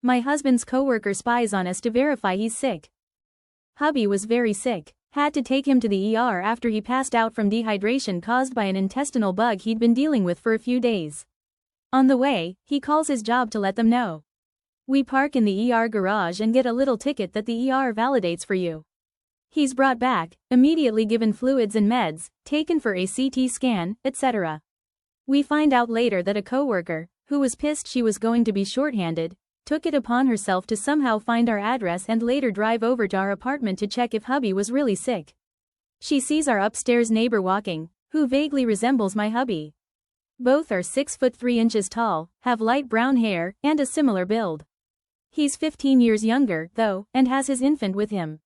My husband's coworker spies on us to verify he's sick. Hubby was very sick. Had to take him to the ER after he passed out from dehydration caused by an intestinal bug he'd been dealing with for a few days. On the way, he calls his job to let them know. We park in the ER garage and get a little ticket that the ER validates for you. He's brought back, immediately given fluids and meds, taken for a CT scan, etc. We find out later that a coworker, who was pissed she was going to be shorthanded, took it upon herself to somehow find our address and later drive over to our apartment to check if hubby was really sick. She sees our upstairs neighbor walking, who vaguely resembles my hubby. Both are 6'3" tall, have light brown hair, and a similar build. He's 15 years younger, though, and has his infant with him.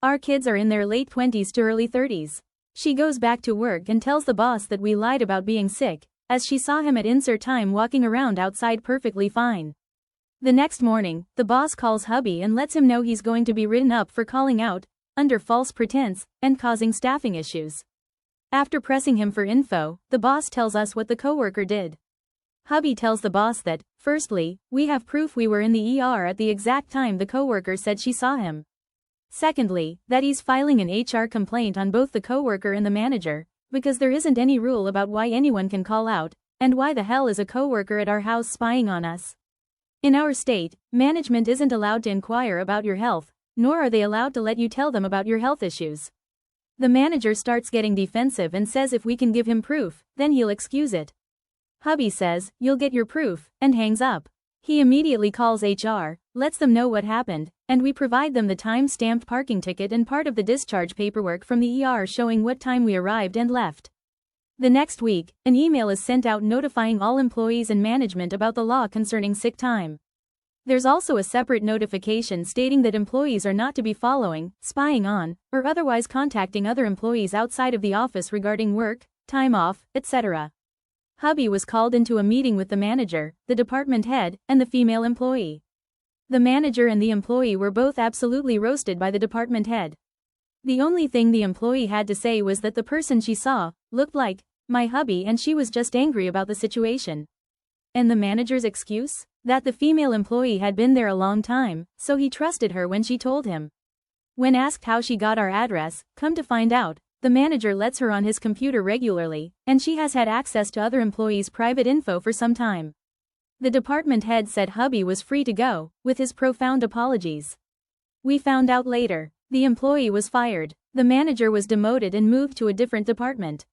Our kids are in their late 20s to early 30s. She goes back to work and tells the boss that we lied about being sick, as she saw him at insert time walking around outside perfectly fine. The next morning, the boss calls hubby and lets him know he's going to be written up for calling out, under false pretense, and causing staffing issues. After pressing him for info, the boss tells us what the coworker did. Hubby tells the boss that, firstly, we have proof we were in the ER at the exact time the coworker said she saw him. Secondly, that he's filing an HR complaint on both the coworker and the manager, because there isn't any rule about why anyone can call out, and why the hell is a coworker at our house spying on us? In our state, management isn't allowed to inquire about your health, nor are they allowed to let you tell them about your health issues. The manager starts getting defensive and says if we can give him proof, then he'll excuse it. Hubby says, "You'll get your proof," and hangs up. He immediately calls HR, lets them know what happened, and we provide them the time-stamped parking ticket and part of the discharge paperwork from the ER showing what time we arrived and left. The next week, an email is sent out notifying all employees and management about the law concerning sick time. There's also a separate notification stating that employees are not to be following, spying on, or otherwise contacting other employees outside of the office regarding work, time off, etc. Hubby was called into a meeting with the manager, the department head, and the female employee. The manager and the employee were both absolutely roasted by the department head. The only thing the employee had to say was that the person she saw looked like my hubby and she was just angry about the situation. And the manager's excuse? That the female employee had been there a long time, so he trusted her when she told him. When asked how she got our address, come to find out, the manager lets her on his computer regularly, and she has had access to other employees' private info for some time. The department head said hubby was free to go, with his profound apologies. We found out later. The employee was fired. The manager was demoted and moved to a different department.